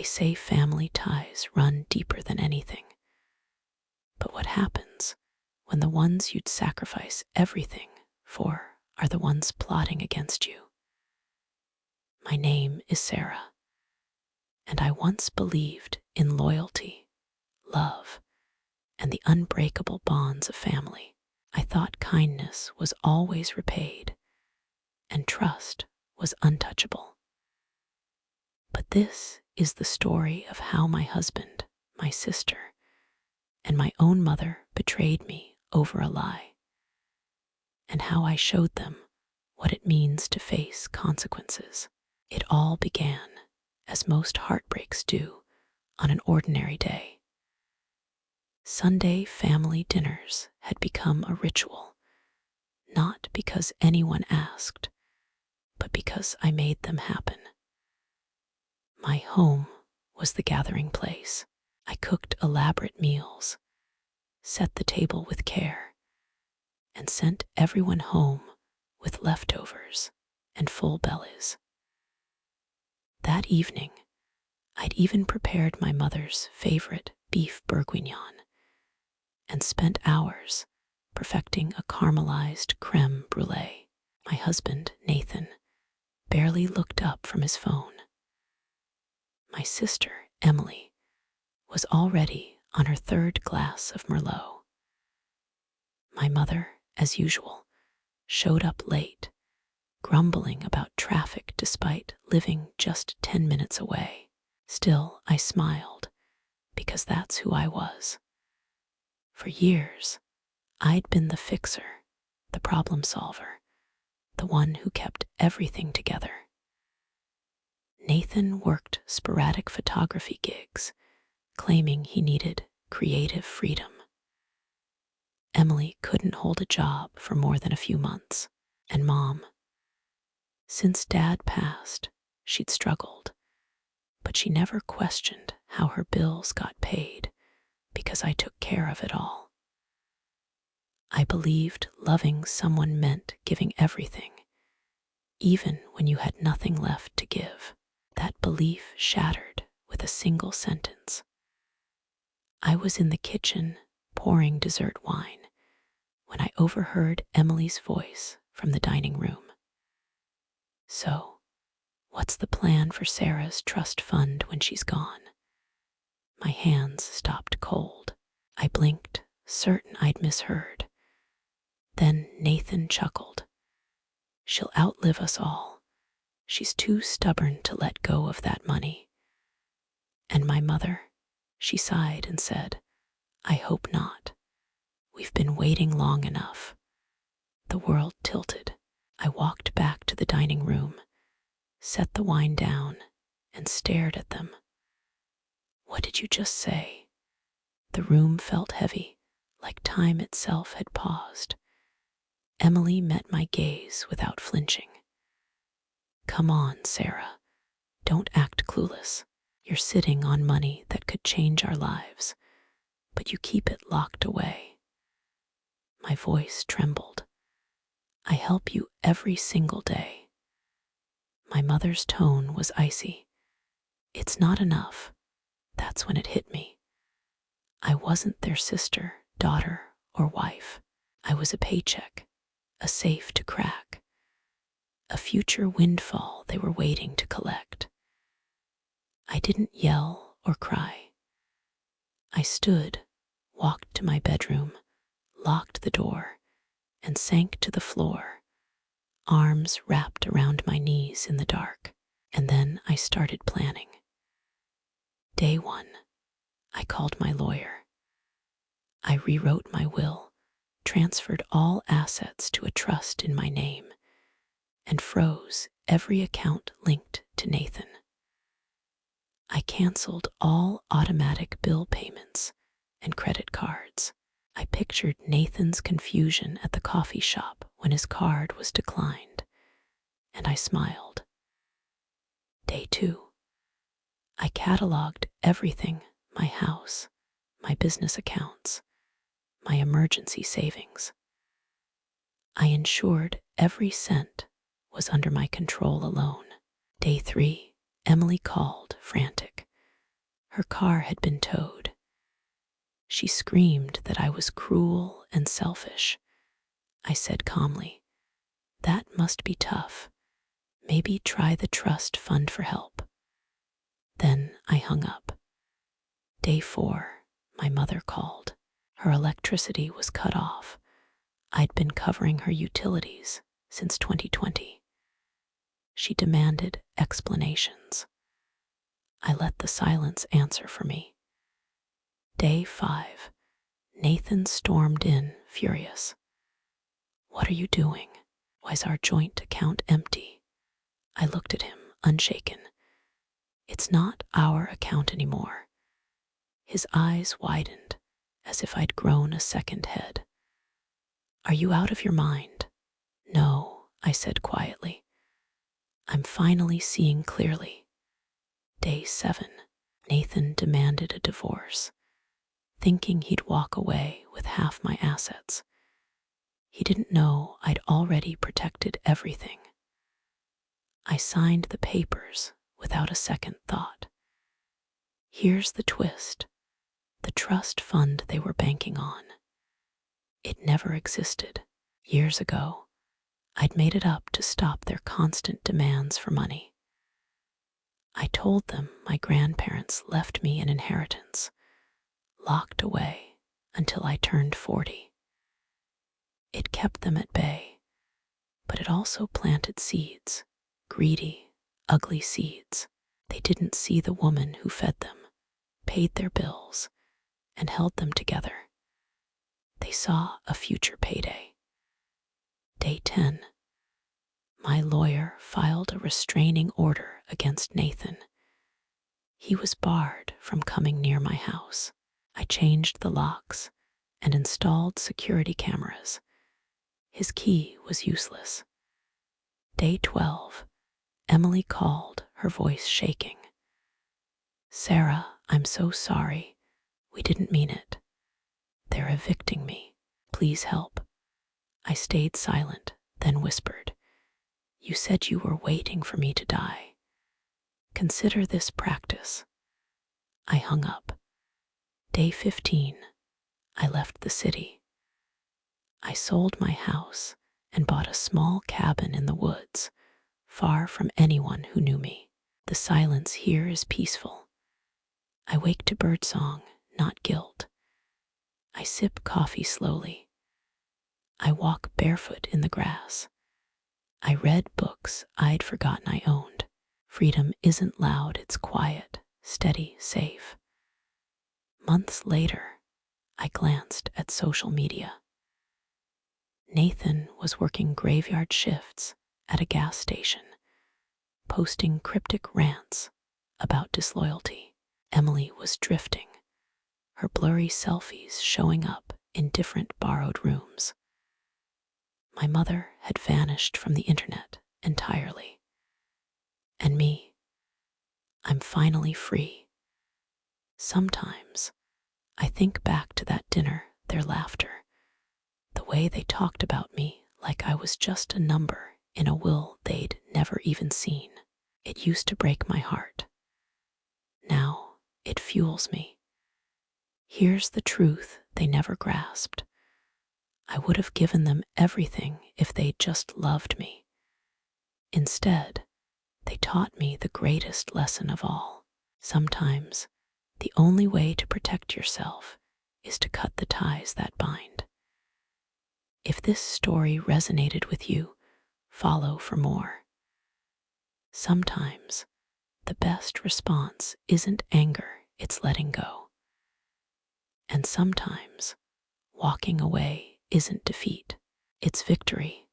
say family ties run deeper than anything. But what happens when the ones you'd sacrifice everything for are the ones plotting against you? My name is Sarah, and I once believed in loyalty, love, and the unbreakable bonds of family. I thought kindness was always repaid, and trust was untouchable. But this is the story of how my husband, my sister, and my own mother betrayed me over a lie, and how I showed them what it means to face consequences. It all began, as most heartbreaks do, on an ordinary day. Sunday family dinners had become a ritual, not because anyone asked, but because I made them happen. My home was the gathering place. I cooked elaborate meals, set the table with care, and sent everyone home with leftovers and full bellies. That evening, I'd even prepared my mother's favorite beef bourguignon and spent hours perfecting a caramelized creme brulee. My husband, Nathan, barely looked up from his phone. My sister, Emily, was already on her third glass of Merlot. My mother, as usual, showed up late, grumbling about traffic despite living just 10 minutes away. Still, I smiled, because that's who I was. For years, I'd been the fixer, the problem solver, the one who kept everything together. Nathan worked sporadic photography gigs, claiming he needed creative freedom. Emily couldn't hold a job for more than a few months, and Mom, since Dad passed, she'd struggled, but she never questioned how her bills got paid because I took care of it all. I believed loving someone meant giving everything, even when you had nothing left to give. That belief shattered with a single sentence. I was in the kitchen pouring dessert wine when I overheard Emily's voice from the dining room. "So, what's the plan for Sarah's trust fund when she's gone?" My hands stopped cold. I blinked, certain I'd misheard. Then Nathan chuckled. "She'll outlive us all. She's too stubborn to let go of that money." And my mother, she sighed and said, "I hope not. We've been waiting long enough." The world tilted. I walked back to the dining room, set the wine down, and stared at them. "What did you just say?" The room felt heavy, like time itself had paused. Emily met my gaze without flinching. "Come on, Sarah. Don't act clueless. You're sitting on money that could change our lives, but you keep it locked away." My voice trembled. "I help you every single day." My mother's tone was icy. "It's not enough." That's when it hit me. I wasn't their sister, daughter, or wife. I was a paycheck, a safe to crack, a future windfall they were waiting to collect. I didn't yell or cry. I stood, walked to my bedroom, locked the door, and sank to the floor, arms wrapped around my knees in the dark. And then I started planning. Day 1, I called my lawyer. I rewrote my will, transferred all assets to a trust in my name, and froze every account linked to Nathan. I canceled all automatic bill payments and credit cards. I pictured Nathan's confusion at the coffee shop when his card was declined, and I smiled. Day 2, I cataloged everything: my house, my business accounts, my emergency savings. I ensured every cent was under my control alone. Day 3, Emily called, frantic. Her car had been towed. She screamed that I was cruel and selfish. I said calmly, "That must be tough. Maybe try the trust fund for help." Then I hung up. Day 4, my mother called. Her electricity was cut off. I'd been covering her utilities since 2020. She demanded explanations. I let the silence answer for me. Day 5, Nathan stormed in, furious. "What are you doing? Why's our joint account empty?" I looked at him, unshaken. "It's not our account anymore." His eyes widened, as if I'd grown a second head. "Are you out of your mind?" "No," I said quietly. "I'm finally seeing clearly." Day 7, Nathan demanded a divorce, thinking he'd walk away with half my assets. He didn't know I'd already protected everything. I signed the papers without a second thought. Here's the twist. The trust fund they were banking on, it never existed. Years ago, I'd made it up to stop their constant demands for money. I told them my grandparents left me an inheritance, locked away until I turned 40. It kept them at bay, but it also planted seeds, greedy, ugly seeds. They didn't see the woman who fed them, paid their bills, and held them together. They saw a future payday. Day 10, my lawyer filed a restraining order against Nathan. He was barred from coming near my house. I changed the locks and installed security cameras. His key was useless. Day 12, Emily called, her voice shaking. "Sarah, I'm so sorry. We didn't mean it. They're evicting me. Please help." I stayed silent, then whispered, "You said you were waiting for me to die. Consider this practice." I hung up. Day 15, I left the city. I sold my house and bought a small cabin in the woods, far from anyone who knew me. The silence here is peaceful. I wake to birdsong, not guilt. I sip coffee slowly. I walk barefoot in the grass. I read books I'd forgotten I owned. Freedom isn't loud, it's quiet, steady, safe. Months later, I glanced at social media. Nathan was working graveyard shifts at a gas station, posting cryptic rants about disloyalty. Emily was drifting, her blurry selfies showing up in different borrowed rooms. My mother had vanished from the internet entirely. And me, I'm finally free. Sometimes I think back to that dinner, their laughter, the way they talked about me like I was just a number in a will they'd never even seen. It used to break my heart. Now it fuels me. Here's the truth they never grasped. I would have given them everything if they'd just loved me. Instead, they taught me the greatest lesson of all. Sometimes, the only way to protect yourself is to cut the ties that bind. If this story resonated with you, follow for more. Sometimes, the best response isn't anger, it's letting go. And sometimes, walking away isn't defeat, it's victory,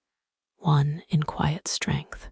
won in quiet strength.